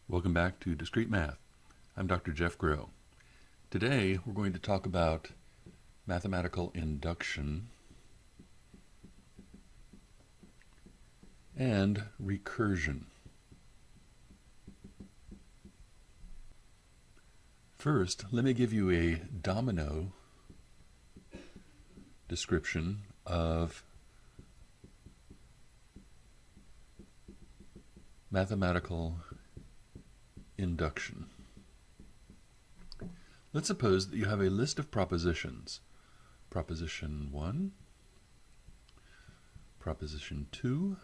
Welcome back to Discrete Math. I'm Dr. Jeff Groh. Today we're going to talk about mathematical induction and recursion. First, let me give you a domino description of mathematical induction. Let's suppose that you have a list of propositions. Proposition 1, Proposition 2,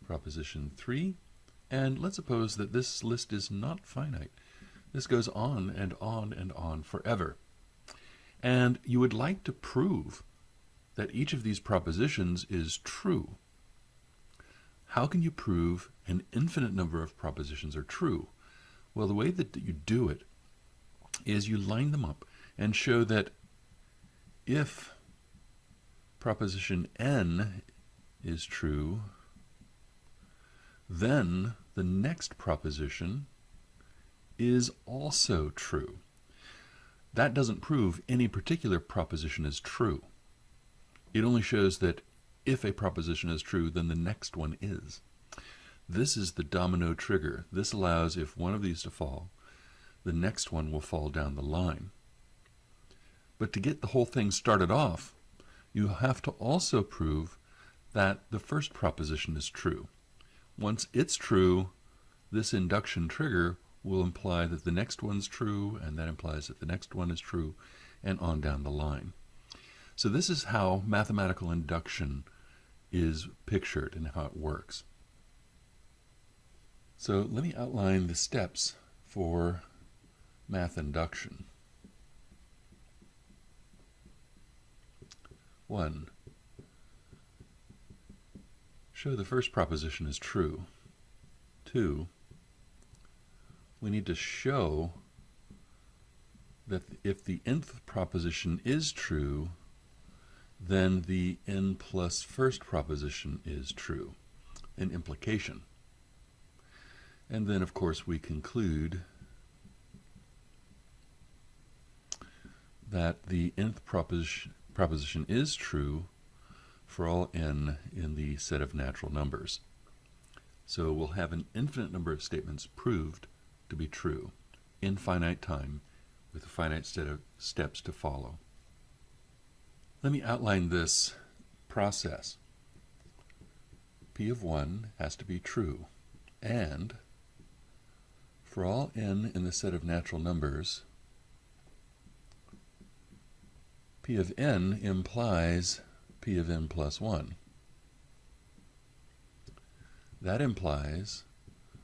Proposition 3, and let's suppose that this list is not finite. This goes on and on and on forever. And you would like to prove that each of these propositions is true. How can you prove an infinite number of propositions are true? Well, the way that you do it is you line them up and show that if proposition n is true, then the next proposition is also true. That doesn't prove any particular proposition is true. It only shows that if a proposition is true, then the next one is. This is the domino trigger. This allows, if one of these to fall, the next one will fall down the line. But to get the whole thing started off, you have to also prove that the first proposition is true. Once it's true, this induction trigger will imply that the next one's true, and that implies that the next one is true, and on down the line. So this is how mathematical induction is pictured and how it works. So let me outline the steps for math induction. 1. Show the first proposition is true. 2. We need to show that if the nth proposition is true, then the n plus first proposition is true, an implication. And then, of course, we conclude that the nth proposition is true for all n in the set of natural numbers. So we'll have an infinite number of statements proved to be true in finite time with a finite set of steps to follow. Let me outline this process. P of 1 has to be true, and for all n in the set of natural numbers, P of n implies P of n plus 1. That implies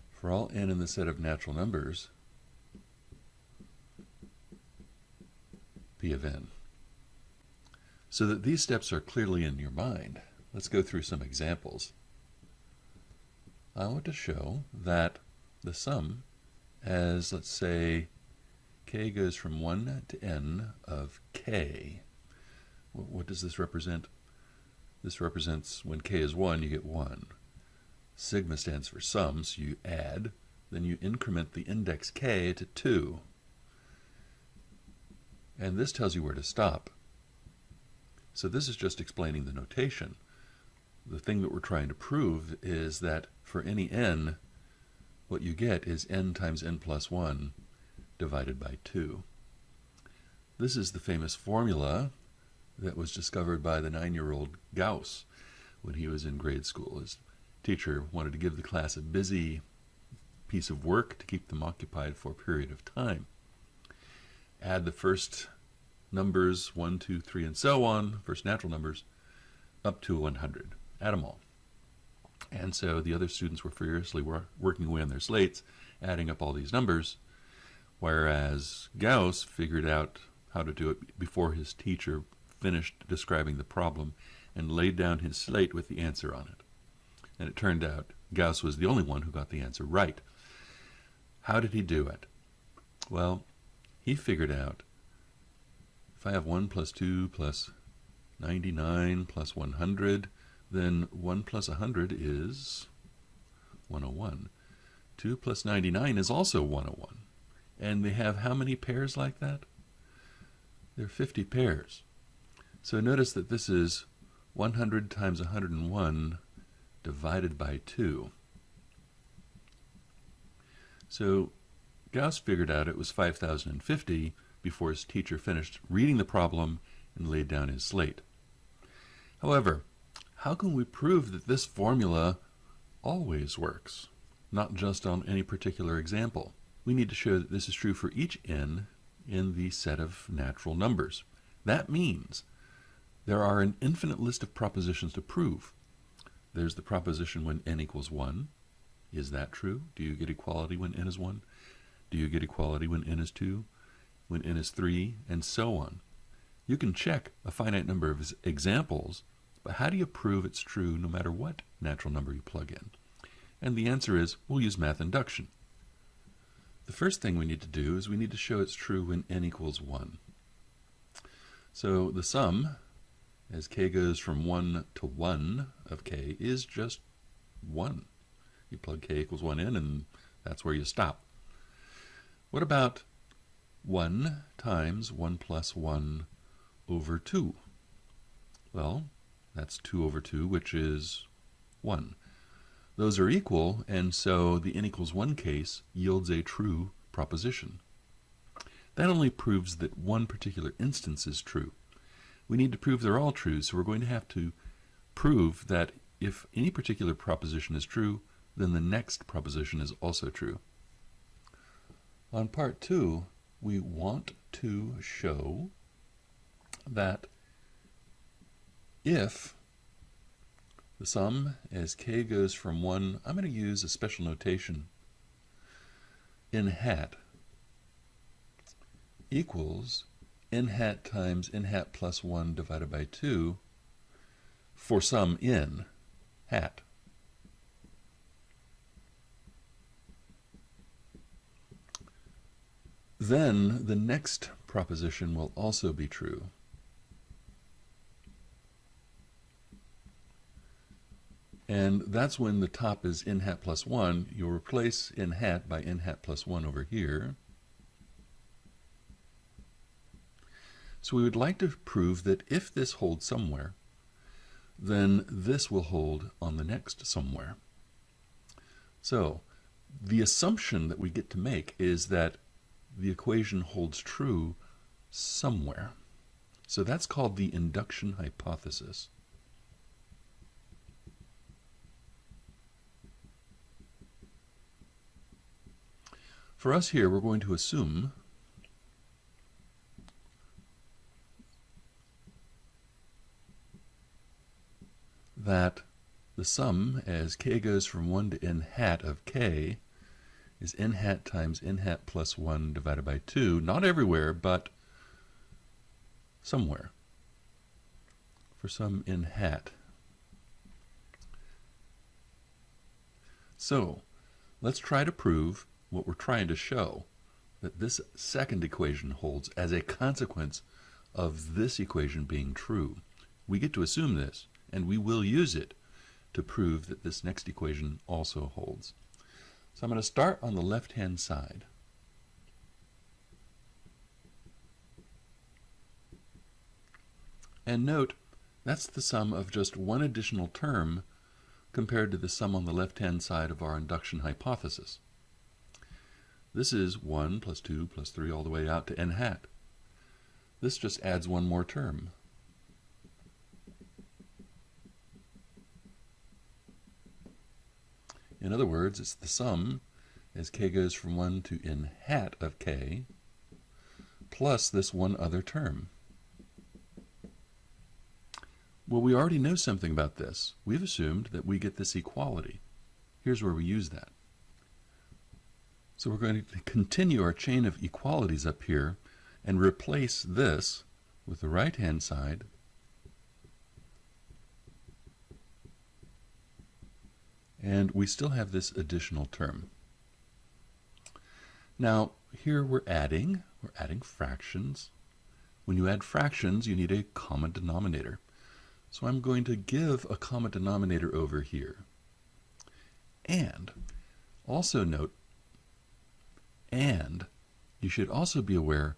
for all n in the set of natural numbers, P of n. So that these steps are clearly in your mind, let's go through some examples. I want to show that the sum, as let's say k goes from 1 to n of k. What does this represent? This represents when k is 1, you get 1. Sigma stands for sum, so you add, then you increment the index k to 2. And this tells you where to stop. So this is just explaining the notation. The thing that we're trying to prove is that for any n, what you get is n times n plus 1 divided by 2. This is the famous formula that was discovered by the 9-year-old Gauss when he was in grade school. His teacher wanted to give the class a busy piece of work to keep them occupied for a period of time. Add the first numbers 1, 2, 3, and so on, first natural numbers, up to 100. Add them all. And so the other students were furiously working away on their slates, adding up all these numbers, whereas Gauss figured out how to do it before his teacher finished describing the problem and laid down his slate with the answer on it. And it turned out Gauss was the only one who got the answer right. How did he do it? Well, he figured out if I have 1 plus 2 plus 99 plus 100, then 1 plus 100 is 101. 2 plus 99 is also 101. And they have how many pairs like that? There are 50 pairs. So notice that this is 100 times 101 divided by 2. So Gauss figured out it was 5,050 before his teacher finished reading the problem and laid down his slate. However, how can we prove that this formula always works, not just on any particular example? We need to show that this is true for each n in the set of natural numbers. That means there are an infinite list of propositions to prove. There's the proposition when n equals 1. Is that true? Do you get equality when n is 1? Do you get equality when n is 2? When n is 3? And so on. You can check a finite number of examples, but how do you prove it's true no matter what natural number you plug in? And the answer is, we'll use math induction. The first thing we need to do is we need to show it's true when n equals 1. So the sum, as k goes from 1 to 1 of k, is just 1. You plug k equals 1 in, and that's where you stop. What about 1 times 1 plus 1 over 2? Well, that's 2 over 2, which is 1. Those are equal, and so the n equals 1 case yields a true proposition. That only proves that one particular instance is true. We need to prove they're all true, so we're going to have to prove that if any particular proposition is true, then the next proposition is also true. On part 2, we want to show that if the sum as k goes from 1, I'm going to use a special notation, n hat equals n hat times n hat plus 1 divided by 2 for some n hat. Then the next proposition will also be true. And that's when the top is n hat plus 1. You'll replace n hat by n hat plus 1 over here. So we would like to prove that if this holds somewhere, then this will hold on the next somewhere. So the assumption that we get to make is that the equation holds true somewhere. So that's called the induction hypothesis. For us here, we're going to assume that the sum as k goes from 1 to n hat of k is n hat times n hat plus 1 divided by 2, not everywhere, but somewhere, for some n hat. So let's try to prove what we're trying to show, that this second equation holds as a consequence of this equation being true. We get to assume this, and we will use it to prove that this next equation also holds. So I'm going to start on the left-hand side. And note, that's the sum of just one additional term compared to the sum on the left-hand side of our induction hypothesis. This is 1 plus 2 plus 3 all the way out to n hat. This just adds one more term. In other words, it's the sum as k goes from 1 to n hat of k plus this one other term. Well, we already know something about this. We've assumed that we get this equality. Here's where we use that. So we're going to continue our chain of equalities up here and replace this with the right-hand side and we still have this additional term. Now, here we're adding fractions. When you add fractions, you need a common denominator. So I'm going to give a common denominator over here. And Also note, and you should also be aware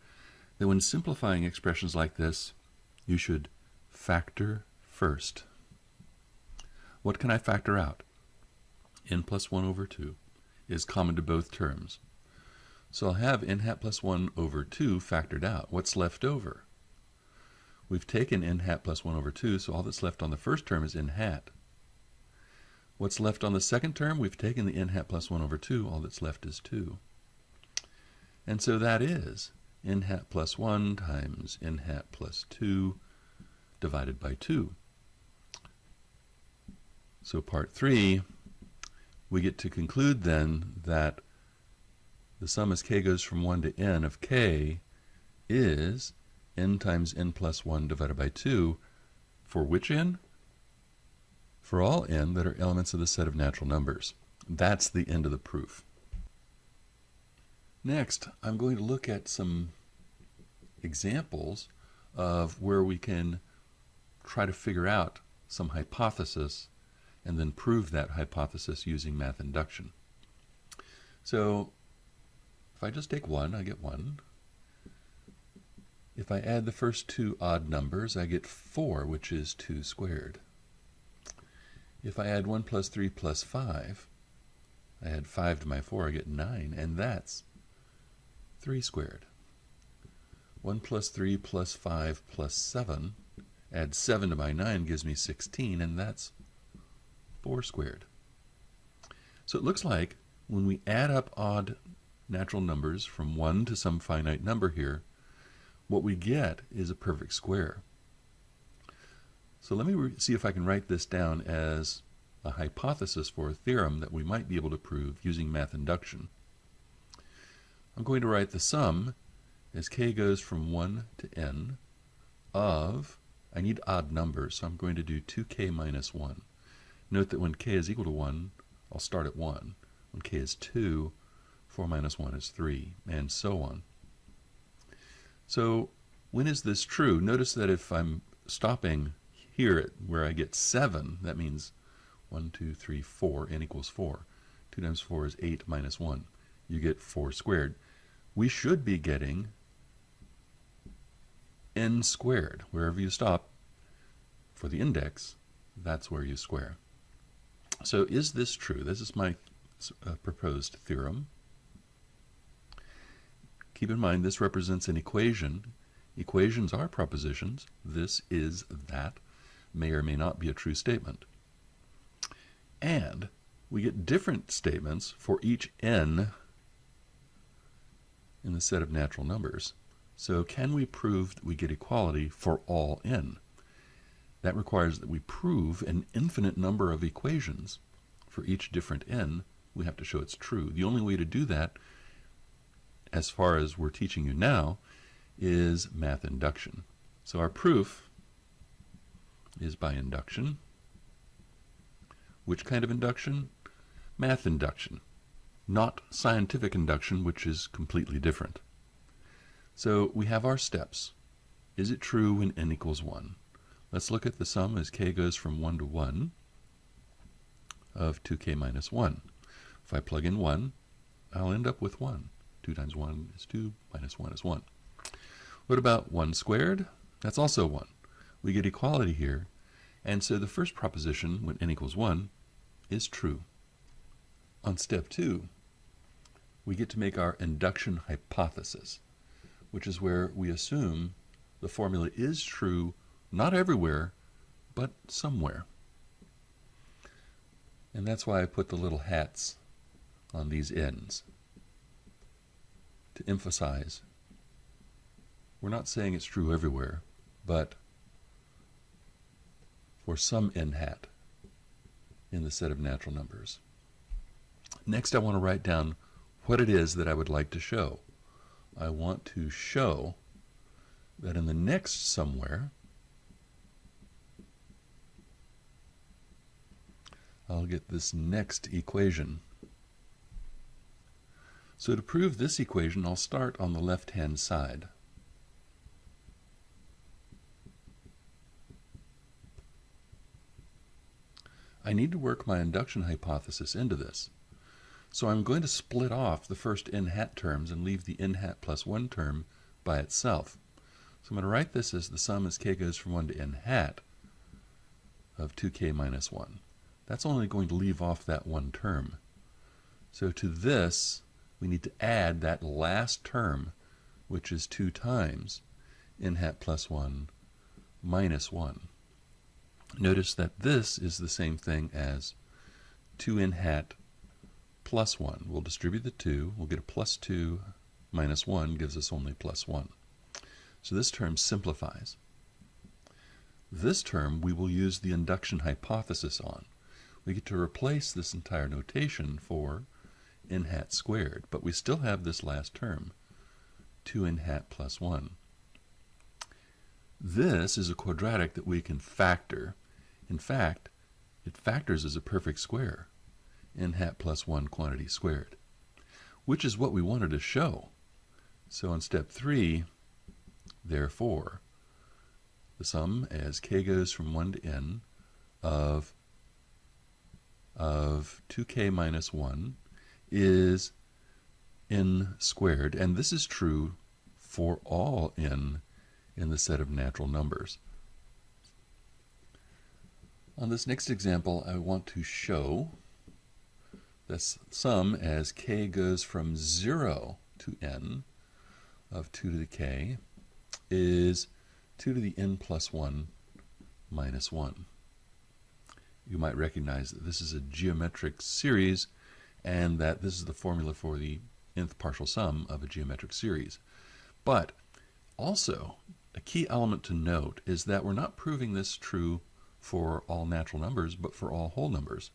that when simplifying expressions like this, you should factor first. What can I factor out? N plus 1 over 2 is common to both terms. So I'll have n hat plus 1 over 2 factored out. What's left over? We've taken n hat plus 1 over 2, so all that's left on the first term is n hat. What's left on the second term? We've taken the n hat plus 1 over 2, all that's left is 2. And so that is n hat plus 1 times n hat plus 2 divided by 2. So part 3, we get to conclude then that the sum as k goes from 1 to n of k is n times n plus 1 divided by 2 for which n? For all n that are elements of the set of natural numbers. That's the end of the proof. Next, I'm going to look at some examples of where we can try to figure out some hypothesis and then prove that hypothesis using math induction. So if I just take 1, I get 1. If I add the first two odd numbers, I get 4, which is 2 squared. If I add 1 plus 3 plus 5, I add 5 to my 4, I get 9, and that's 3 squared. 1 plus 3 plus 5 plus 7, add 7 to my 9 gives me 16, and that's 4 squared. So it looks like when we add up odd natural numbers from 1 to some finite number here, what we get is a perfect square. So let me see if I can write this down as a hypothesis for a theorem that we might be able to prove using math induction. I'm going to write the sum as k goes from 1 to n of, I need odd numbers, so I'm going to do 2k minus 1. Note that when k is equal to 1, I'll start at 1. When k is 2, 4 minus 1 is 3, and so on. So when is this true? Notice that if I'm stopping here at where I get 7, that means 1, 2, 3, 4, n equals 4. 2 times 4 is 8 minus 1. You get 4 squared. We should be getting n squared. Wherever you stop for the index, that's where you square. So is this true? This is my proposed theorem. Keep in mind this represents an equation. Equations are propositions. This is that. May or may not be a true statement. And we get different statements for each n in the set of natural numbers. So can we prove that we get equality for all n? That requires that we prove an infinite number of equations for each different n. We have to show it's true. The only way to do that, as far as we're teaching you now, is math induction. So our proof is by induction. Which kind of induction? Math induction, not scientific induction, which is completely different. So we have our steps. Is it true when n equals 1? Let's look at the sum as k goes from 1 to 1 of 2k minus 1. If I plug in 1, I'll end up with 1. 2 times 1 is 2, minus 1 is 1. What about 1 squared? That's also 1. We get equality here, and so the first proposition, when n equals 1, is true. On step 2, we get to make our induction hypothesis, which is where we assume the formula is true, not everywhere, but somewhere. And that's why I put the little hats on these ends, to emphasize we're not saying it's true everywhere, but for some n hat in the set of natural numbers. Next, I want to write down what it is that I would like to show. I want to show that in the next somewhere, I'll get this next equation. So to prove this equation, I'll start on the left-hand side. I need to work my induction hypothesis into this. So I'm going to split off the first n hat terms and leave the n hat plus 1 term by itself. So I'm going to write this as the sum as k goes from 1 to n hat of 2k minus 1. That's only going to leave off that one term. So to this, we need to add that last term, which is 2 times n hat plus 1 minus 1. Notice that this is the same thing as 2n hat plus 1. We'll distribute the 2. We'll get a plus 2 minus 1 gives us only plus 1. So this term simplifies. This term we will use the induction hypothesis on. We get to replace this entire notation for n hat squared, but we still have this last term, 2n hat plus 1. This is a quadratic that we can factor. In fact, it factors as a perfect square, n hat plus 1 quantity squared, which is what we wanted to show. So in step 3, therefore, the sum as k goes from 1 to n of 2k minus 1 is n squared, and this is true for all n in the set of natural numbers. On this next example, I want to show this sum as k goes from 0 to n of 2 to the k is 2 to the n plus 1 minus 1. You might recognize that this is a geometric series and that this is the formula for the nth partial sum of a geometric series. But also, a key element to note is that we're not proving this true for all natural numbers, but for all whole numbers.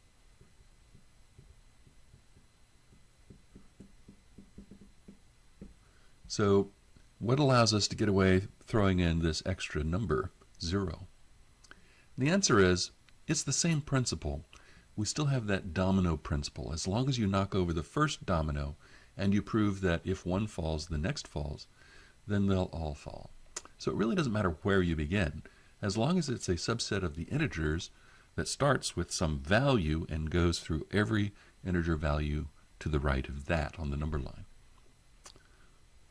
So what allows us to get away throwing in this extra number, 0? The answer is, it's the same principle. We still have that domino principle. As long as you knock over the first domino and you prove that if one falls, the next falls, then they'll all fall. So it really doesn't matter where you begin, as long as it's a subset of the integers that starts with some value and goes through every integer value to the right of that on the number line.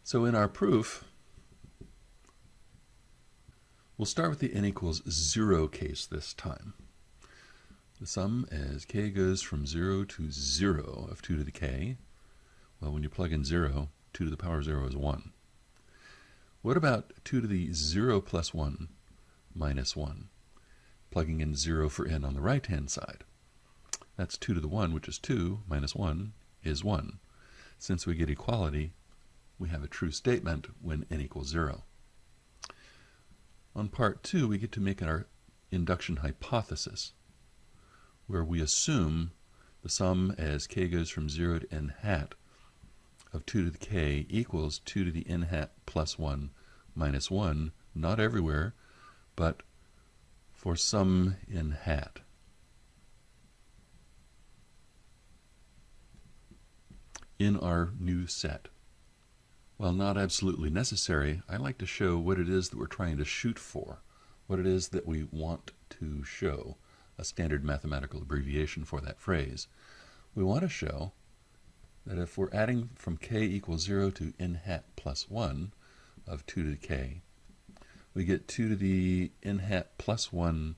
So in our proof, we'll start with the n equals 0 case this time. The sum as k goes from 0 to 0 of 2 to the k. Well, when you plug in 0, 2 to the power of 0 is 1. What about 2 to the 0 plus 1 minus 1? Plugging in 0 for n on the right-hand side. That's 2 to the 1, which is 2, minus 1 is 1. Since we get equality, we have a true statement when n equals 0. On part 2, we get to make our induction hypothesis, where we assume the sum as k goes from 0 to n hat of 2 to the k equals 2 to the n hat plus 1 minus 1, not everywhere, but for some n hat. In our new set. While not absolutely necessary, I like to show what it is that we're trying to shoot for, what it is that we want to show, a standard mathematical abbreviation for that phrase. We want to show that if we're adding from k equals 0 to n hat plus 1 of 2 to the k, we get 2 to the n hat plus 1,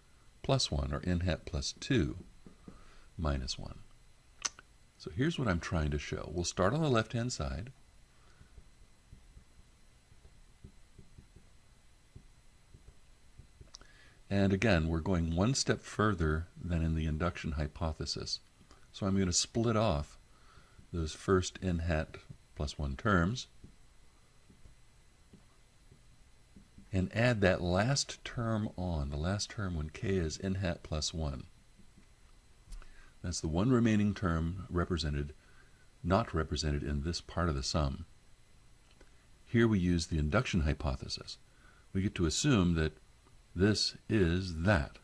or n hat plus 2 minus 1. So here's what I'm trying to show. We'll start on the left-hand side. And again, we're going one step further than in the induction hypothesis. So I'm going to split off those first n hat plus 1 terms and add that last term on, the last term when k is n hat plus 1. That's the one remaining term not represented in this part of the sum. Here we use the induction hypothesis. We get to assume that this is that.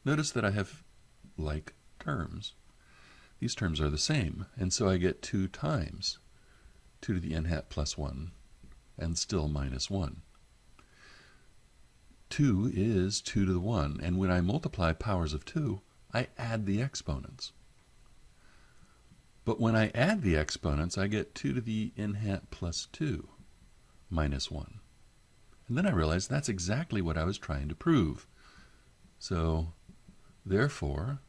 Notice that I have like terms. These terms are the same, and so I get 2 times 2 to the n hat plus 1, and still minus 1. 2 is 2 to the 1, and when I multiply powers of 2, I add the exponents. But when I add the exponents, I get 2 to the n hat plus 2 minus 1. And then I realize that's exactly what I was trying to prove. So, therefore,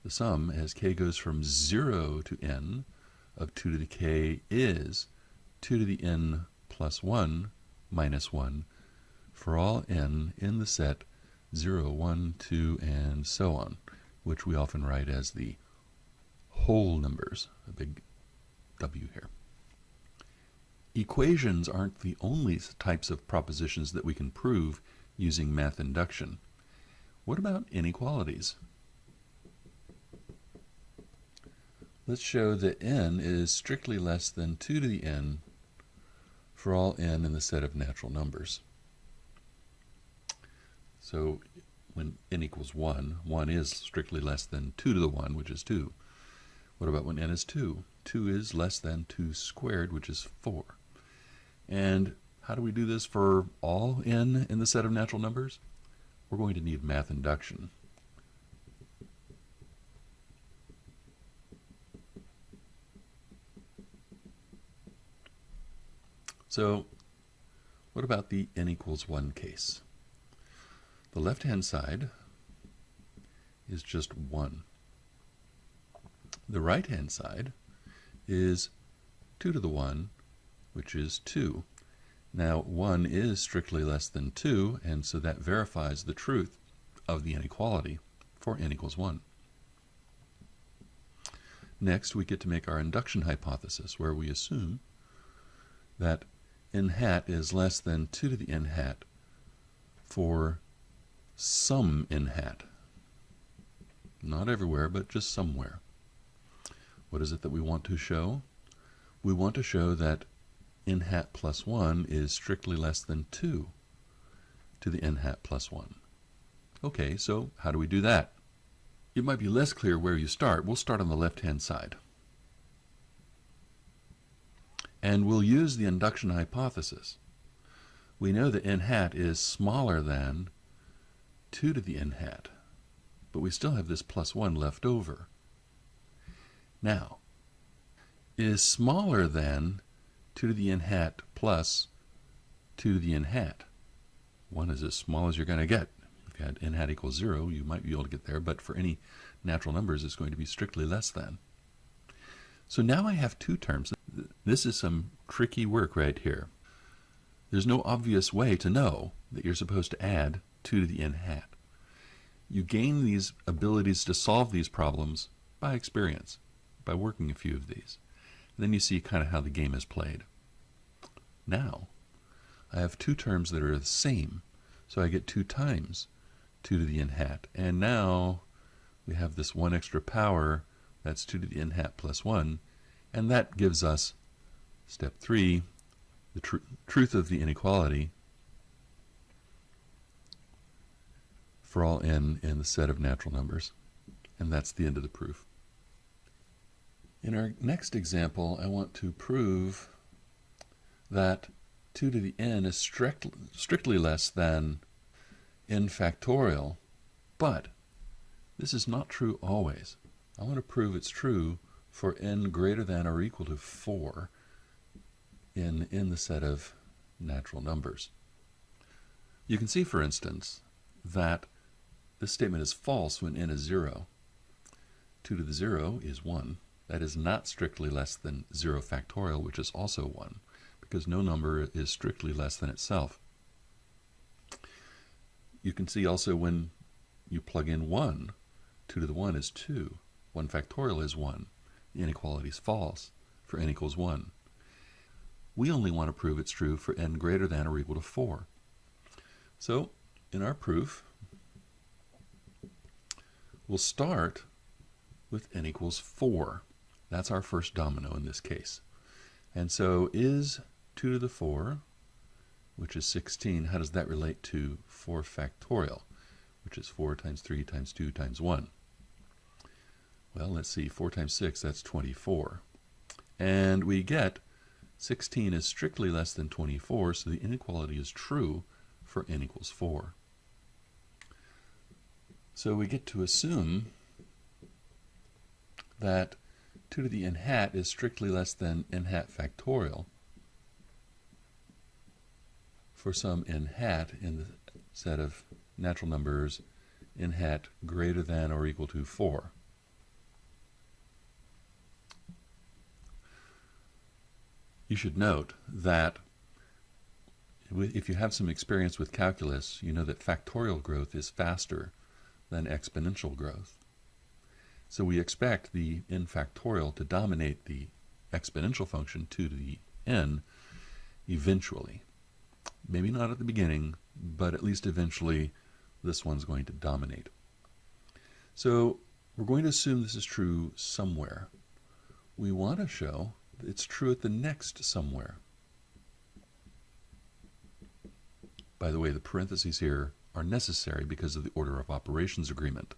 the sum as k goes from 0 to n of 2 to the k is 2 to the n plus 1 minus 1 for all n in the set 0, 1, 2, and so on, which we often write as the whole numbers, a big W here. Equations aren't the only types of propositions that we can prove using math induction. What about inequalities? Let's show that n is strictly less than 2 to the n for all n in the set of natural numbers. So when n equals 1, 1 is strictly less than 2 to the 1, which is 2. What about when n is 2? 2 is less than 2 squared, which is 4. And how do we do this for all n in the set of natural numbers? We're going to need math induction. So what about the n equals 1 case? The left-hand side is just 1. The right-hand side is 2 to the 1, which is 2. Now 1 is strictly less than 2, and so that verifies the truth of the inequality for n equals 1. Next, we get to make our induction hypothesis, where we assume that n hat is less than 2 to the n hat for some n hat. Not everywhere, but just somewhere. What is it that we want to show? We want to show that n hat plus 1 is strictly less than 2 to the n hat plus 1. Okay, so how do we do that? It might be less clear where you start. We'll start on the left-hand side. And we'll use the induction hypothesis. We know that n hat is smaller than 2 to the n hat, but we still have this plus 1 left over. Now, is smaller than 2 to the n hat plus 2 to the n hat. 1 is as small as you're going to get. If you had n hat equals 0, you might be able to get there, but for any natural numbers, it's going to be strictly less than. So now I have two terms. This is some tricky work right here. There's no obvious way to know that you're supposed to add 2 to the n hat. You gain these abilities to solve these problems by experience, by working a few of these. And then you see kind of how the game is played. Now, I have two terms that are the same, so I get 2 times 2 to the n hat. And now we have this one extra power, that's 2 to the n hat plus 1, and that gives us, step 3, the truth of the inequality for all n in the set of natural numbers. And that's the end of the proof. In our next example, I want to prove that 2 to the n is strictly less than n factorial, but this is not true always. I want to prove it's true for n greater than or equal to 4 in the set of natural numbers. You can see, for instance, that this statement is false when n is 0. 2 to the 0 is 1. That is not strictly less than 0 factorial, which is also 1, because no number is strictly less than itself. You can see also when you plug in 1, 2 to the 1 is 2. 1 factorial is 1. The inequality is false for n equals 1. We only want to prove it's true for n greater than or equal to 4. So, in our proof, we'll start with n equals 4. That's our first domino in this case. And so is 2 to the 4, which is 16, how does that relate to 4 factorial, which is 4 times 3 times 2 times 1? Well, let's see, 4 times 6, that's 24. And we get 16 is strictly less than 24, so the inequality is true for n equals 4. So we get to assume that 2 to the n hat is strictly less than n hat factorial for some n hat in the set of natural numbers n hat greater than or equal to 4. You should note that if you have some experience with calculus, you know that factorial growth is faster than exponential growth. So we expect the n factorial to dominate the exponential function 2 to the n eventually. Maybe not at the beginning, but at least eventually this one's going to dominate. So we're going to assume this is true somewhere. We want to show that it's true at the next somewhere. By the way, the parentheses here are necessary because of the order of operations agreement.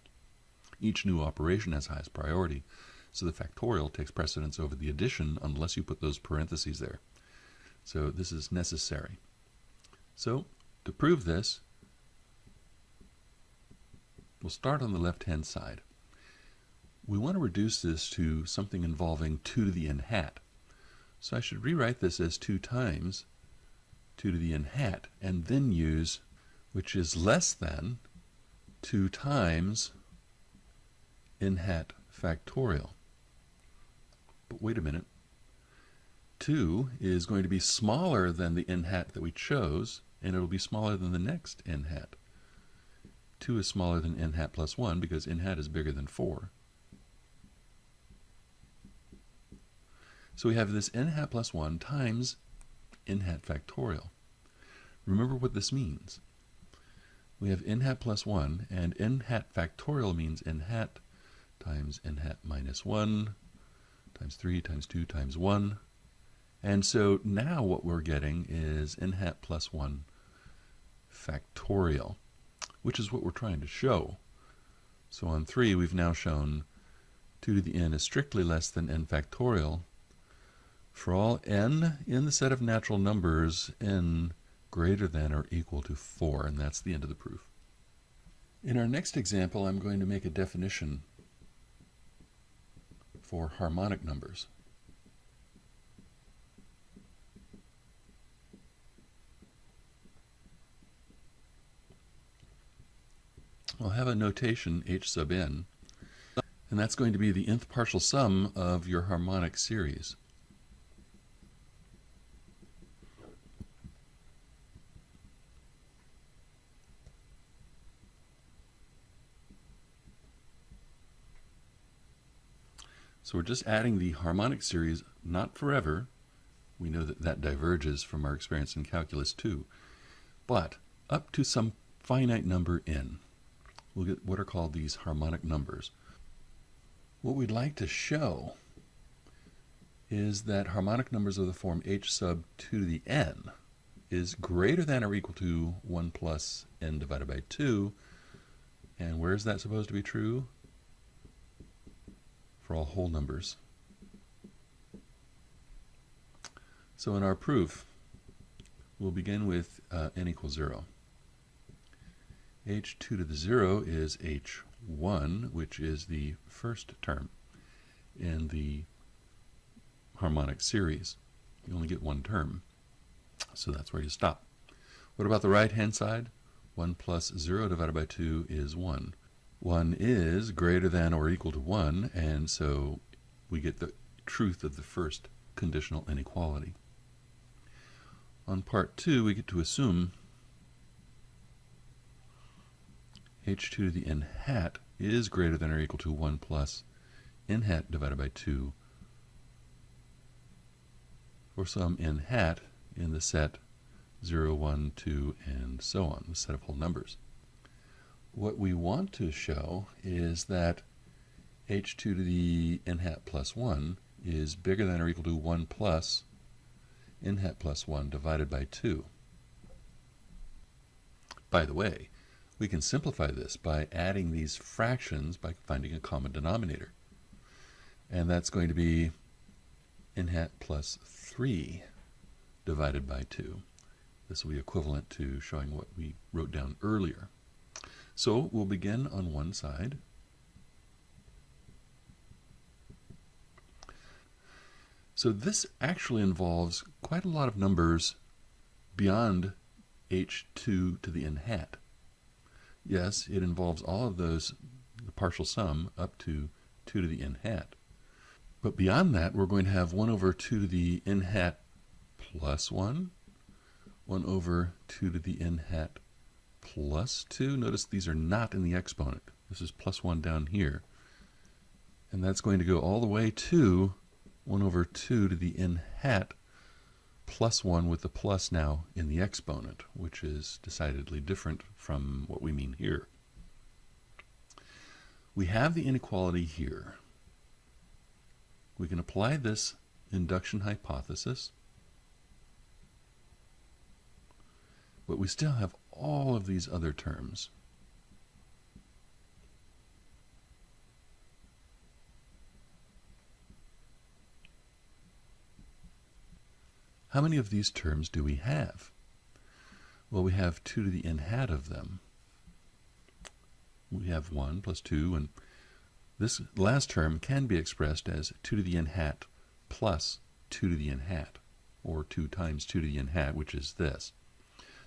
Each new operation has highest priority, so the factorial takes precedence over the addition unless you put those parentheses there. So this is necessary. So to prove this, we'll start on the left-hand side. We want to reduce this to something involving 2 to the n hat. So I should rewrite this as 2 times 2 to the n hat, and then use which is less than 2 times n hat factorial. But wait a minute. 2 is going to be smaller than the n hat that we chose, and it'll be smaller than the next n hat. 2 is smaller than n hat plus 1 because n hat is bigger than 4. So we have this n hat plus 1 times n hat factorial. Remember what this means. We have n hat plus 1, and n hat factorial means n hat times n hat minus 1 times 3 times 2 times 1. And so now what we're getting is n hat plus 1 factorial, which is what we're trying to show. So on 3, we've now shown 2 to the n is strictly less than n factorial for all n in the set of natural numbers n greater than or equal to 4, and that's the end of the proof. In our next example, I'm going to make a definition for harmonic numbers. I'll have a notation h sub n, and that's going to be the nth partial sum of your harmonic series. So we're just adding the harmonic series, not forever. We know that that diverges from our experience in calculus 2, but up to some finite number n. We'll get what are called these harmonic numbers. What we'd like to show is that harmonic numbers of the form h sub 2 to the n is greater than or equal to 1 plus n divided by 2. And where is that supposed to be true? For all whole numbers. So in our proof, we'll begin with n equals 0. h2 to the 0 is h1, which is the first term in the harmonic series. You only get one term, so that's where you stop. What about the right-hand side? 1 plus 0 divided by 2 is 1. 1 is greater than or equal to 1, and so we get the truth of the first conditional inequality. On part 2, we get to assume h2 to the n hat is greater than or equal to 1 plus n hat divided by 2 for some n hat in the set 0, 1, 2, and so on, the set of whole numbers. What we want to show is that h2 to the n hat plus 1 is bigger than or equal to 1 plus n hat plus 1 divided by 2. By the way, we can simplify this by adding these fractions by finding a common denominator. And that's going to be n hat plus 3 divided by 2. This will be equivalent to showing what we wrote down earlier. So we'll begin on one side. So this actually involves quite a lot of numbers beyond h2 to the n hat. Yes, it involves all of those, the partial sum, up to 2 to the n hat. But beyond that, we're going to have 1 over 2 to the n hat plus 1, 1 over 2 to the n hat plus 2. Notice these are not in the exponent. This is plus 1 down here. And that's going to go all the way to 1 over 2 to the n hat plus 1 with the plus now in the exponent, which is decidedly different from what we mean here. We have the inequality here. We can apply this induction hypothesis, but we still have all of these other terms. How many of these terms do we have? Well, we have 2 to the n hat of them. We have 1 plus 2, and this last term can be expressed as 2 to the n hat plus 2 to the n hat, or 2 times 2 to the n hat, which is this.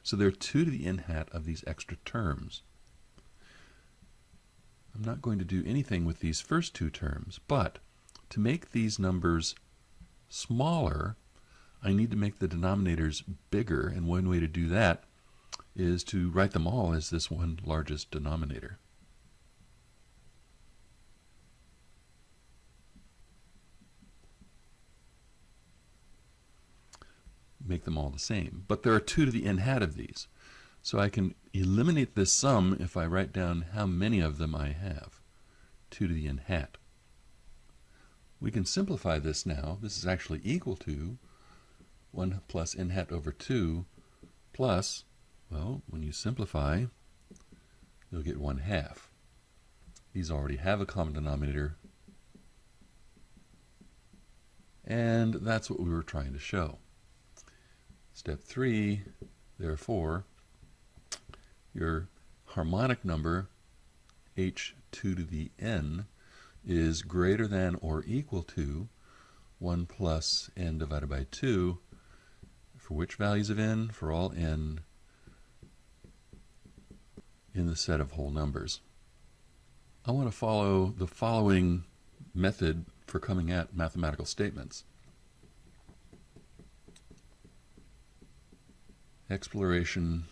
So there are 2 to the n hat of these extra terms. I'm not going to do anything with these first 2 terms, but to make these numbers smaller, I need to make the denominators bigger, and one way to do that is to write them all as this one largest denominator. Make them all the same. But there are 2 to the n hat of these. So I can eliminate this sum if I write down how many of them I have. 2 to the n hat. We can simplify this now. This is actually equal to 1 plus n hat over 2 plus, well, when you simplify, you'll get 1/2. These already have a common denominator, and that's what we were trying to show. Step 3, therefore, your harmonic number, h2 to the n, is greater than or equal to 1 plus n divided by 2, for which values of n? For all n in the set of whole numbers. I want to follow the following method for coming at mathematical statements. Exploration,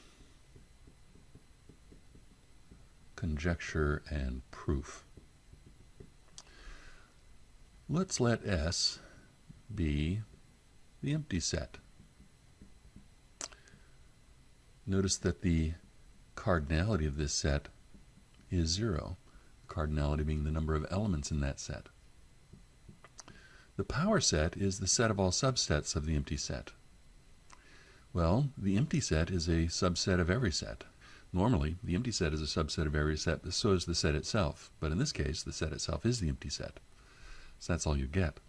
conjecture, and proof. Let's let S be the empty set. Notice that the cardinality of this set is 0, cardinality being the number of elements in that set. The power set is the set of all subsets of the empty set. Well, the empty set is a subset of every set. Normally, the empty set is a subset of every set, but so is the set itself. But in this case, the set itself is the empty set. So that's all you get.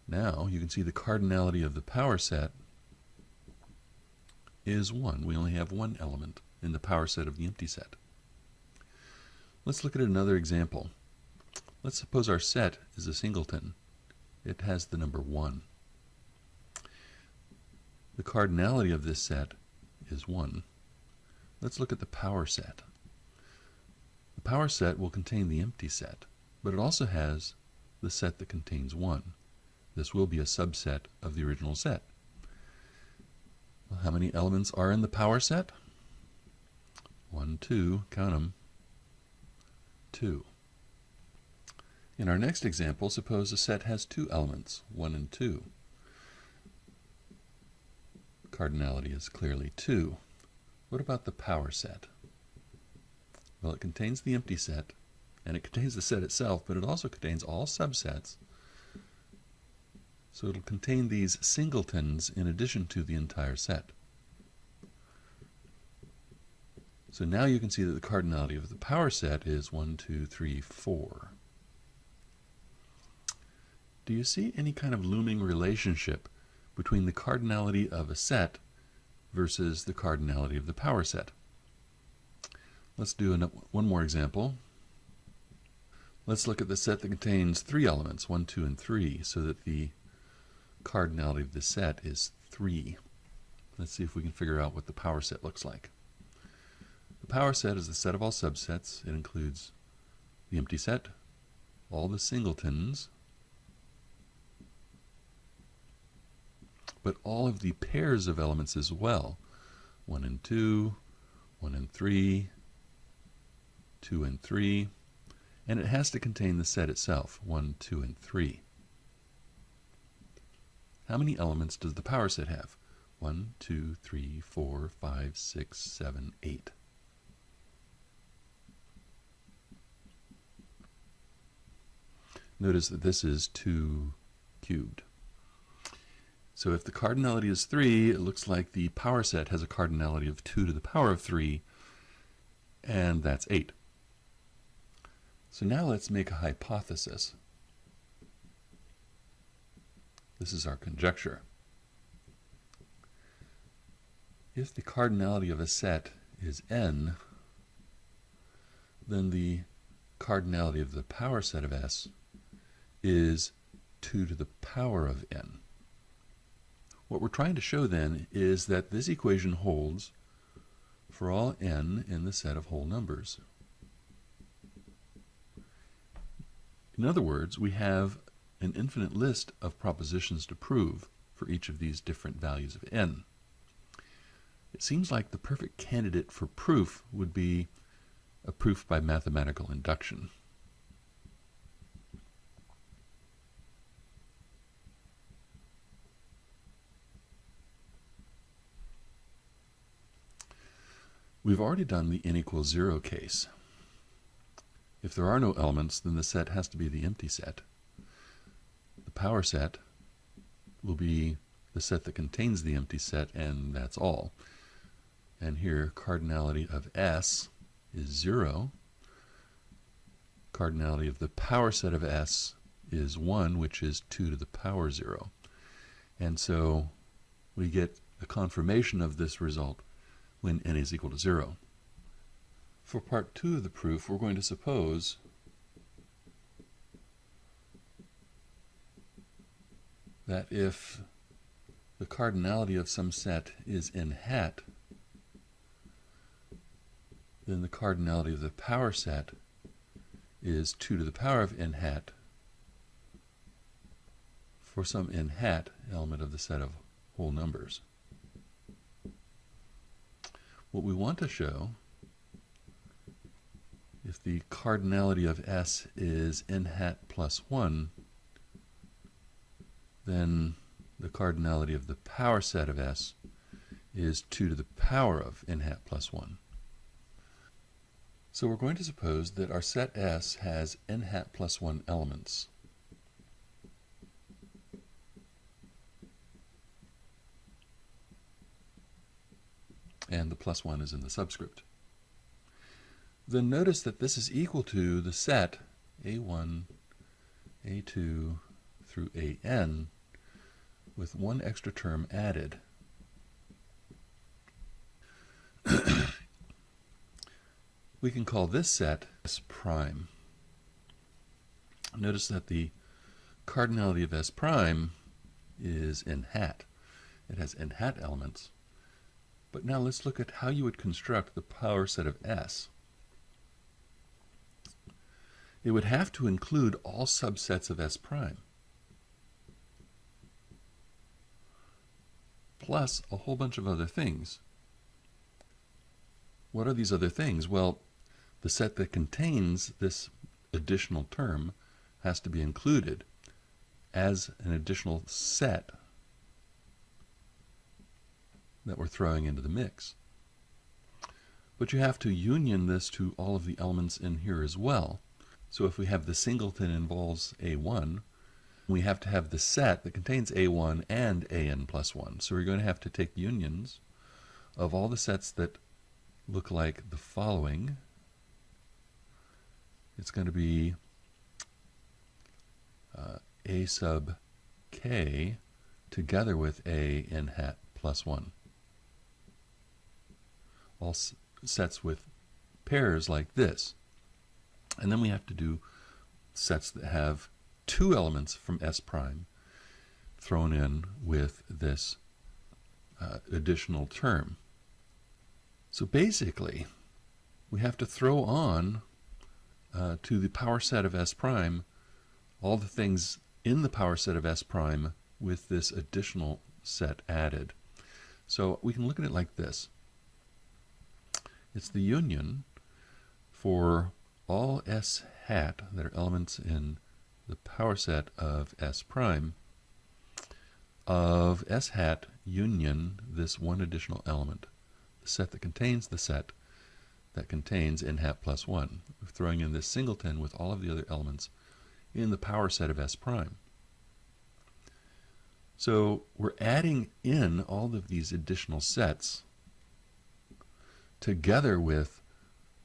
Now, you can see the cardinality of the power set is 1. We only have one element in the power set of the empty set. Let's look at another example. Let's suppose our set is a singleton. It has the number 1. The cardinality of this set is 1. Let's look at the power set. The power set will contain the empty set, but it also has the set that contains 1. This will be a subset of the original set. Well, how many elements are in the power set? 1, 2, count them, 2. In our next example, suppose a set has 2 elements, 1 and 2. Cardinality is clearly 2. What about the power set? Well, it contains the empty set, and it contains the set itself, but it also contains all subsets. So it'll contain these singletons in addition to the entire set. So now you can see that the cardinality of the power set is 1, 2, 3, 4. Do you see any kind of looming relationship between the cardinality of a set versus the cardinality of the power set. Let's do one more example. Let's look at the set that contains 3 elements, 1, 2, and 3, so that the cardinality of the set is 3. Let's see if we can figure out what the power set looks like. The power set is the set of all subsets. It includes the empty set, all the singletons, but all of the pairs of elements as well. 1 and 2, 1 and 3, 2 and 3, and it has to contain the set itself, 1, 2, and 3. How many elements does the power set have? 1, 2, 3, 4, 5, 6, 7, 8. Notice that this is 2 cubed. So if the cardinality is 3, it looks like the power set has a cardinality of 2 to the power of 3, and that's 8. So now let's make a hypothesis. This is our conjecture. If the cardinality of a set is n, then the cardinality of the power set of S is 2 to the power of n. What we're trying to show then is that this equation holds for all n in the set of whole numbers. In other words, we have an infinite list of propositions to prove for each of these different values of n. It seems like the perfect candidate for proof would be a proof by mathematical induction. We've already done the n equals 0 case. If there are no elements, then the set has to be the empty set. The power set will be the set that contains the empty set, and that's all. And here, cardinality of S is 0. Cardinality of the power set of S is 1, which is 2 to the power 0. And so we get a confirmation of this result when n is equal to 0. For part 2 of the proof, we're going to suppose that if the cardinality of some set is n hat, then the cardinality of the power set is 2 to the power of n hat for some n hat element of the set of whole numbers. What we want to show, if the cardinality of S is n hat plus 1, then the cardinality of the power set of S is 2 to the power of n hat plus 1. So we're going to suppose that our set S has n hat plus 1 elements. And the plus 1 is in the subscript. Then notice that this is equal to the set A1, A2 through AN with one extra term added. We can call this set S prime. Notice that the cardinality of S prime is n hat. It has n hat elements. But now let's look at how you would construct the power set of S. It would have to include all subsets of S prime, plus a whole bunch of other things. What are these other things? Well, the set that contains this additional term has to be included as an additional set that we're throwing into the mix. But you have to union this to all of the elements in here as well. So if we have the singleton involves A1, we have to have the set that contains A1 and AN plus 1. So we're going to have to take unions of all the sets that look like the following. It's going to be A sub k together with A n hat plus 1. all sets with pairs like this. And then we have to do sets that have two elements from S prime thrown in with this additional term. So basically, we have to throw on to the power set of S prime all the things in the power set of S prime with this additional set added. So we can look at it like this. It's the union for all S hat that are elements in the power set of S prime of S hat union this one additional element, the set that contains the set that contains n hat plus 1. We're throwing in this singleton with all of the other elements in the power set of S prime. So we're adding in all of these additional sets together with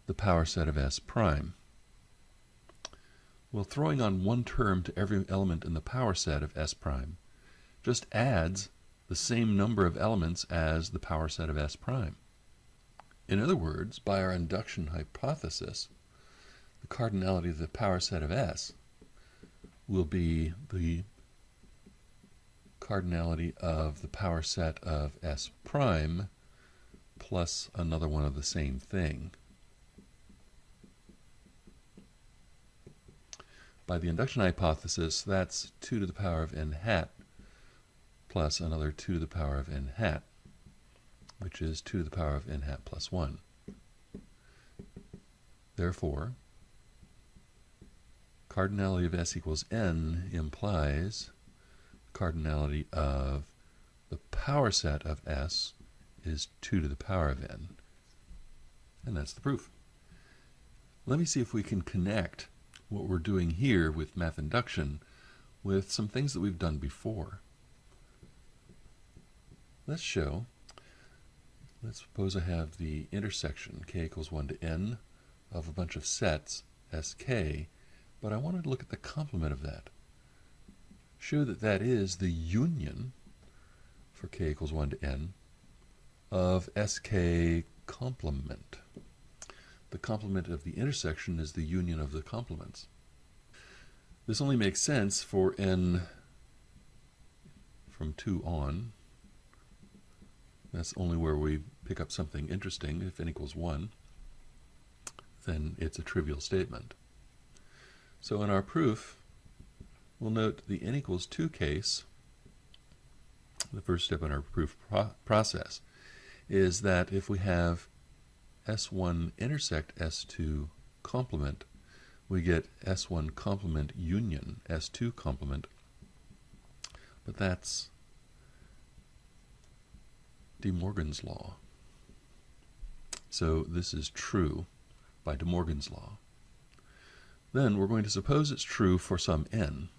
the power set of S prime. Well, throwing on one term to every element in the power set of S prime just adds the same number of elements as the power set of S prime. In other words, by our induction hypothesis, the cardinality of the power set of S will be the cardinality of the power set of S prime plus another one of the same thing. By the induction hypothesis, that's 2 to the power of n hat plus another 2 to the power of n hat, which is 2 to the power of n hat plus 1. Therefore, cardinality of S equals n implies cardinality of the power set of S is 2 to the power of n. And that's the proof. Let me see if we can connect what we're doing here with math induction with some things that we've done before. Let's suppose I have the intersection k equals 1 to n of a bunch of sets sk, but I wanted to look at the complement of that. Show that that is the union for k equals 1 to n of sk complement. The complement of the intersection is the union of the complements. This only makes sense for n from 2 on. That's only where we pick up something interesting. If n equals 1, then it's a trivial statement. So in our proof, we'll note the n equals 2 case. The first step in our proof process is that if we have S1 intersect S2 complement, we get S1 complement union S2 complement. But that's De Morgan's law. So this is true by De Morgan's law. Then we're going to suppose it's true for some n.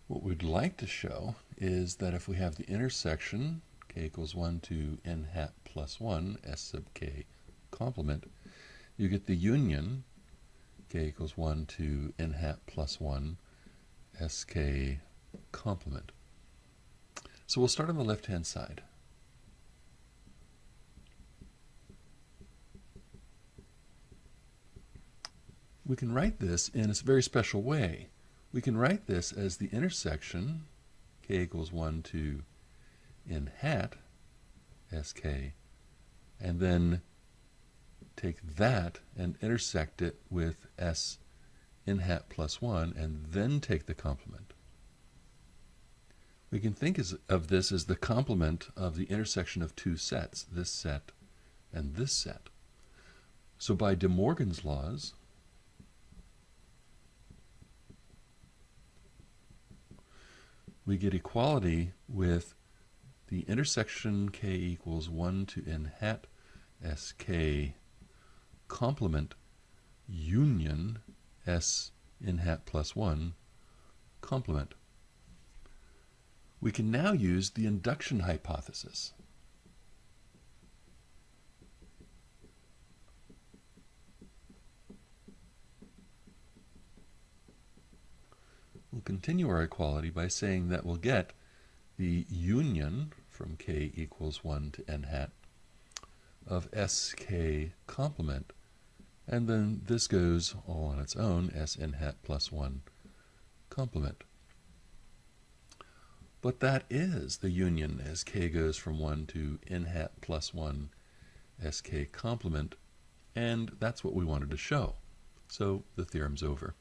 What we'd like to show is that if we have the intersection k equals 1 to n hat plus 1 s sub k complement, you get the union k equals 1 to n hat plus 1 sk complement. So we'll start on the left-hand side. We can write this in a very special way. We can write this as the intersection k equals 1 to n hat sk, and then take that and intersect it with s n hat plus 1, and then take the complement. We can think of this as the complement of the intersection of two sets, this set and this set. So by De Morgan's laws, we get equality with the intersection k equals 1 to n hat sk complement union s n hat plus 1 complement. We can now use the induction hypothesis. We'll continue our equality by saying that we'll get the union from k equals 1 to n hat of sk complement, and then this goes all on its own, s n hat plus 1 complement. But that is the union as k goes from 1 to n hat plus 1 sk complement, and that's what we wanted to show. So the theorem's over.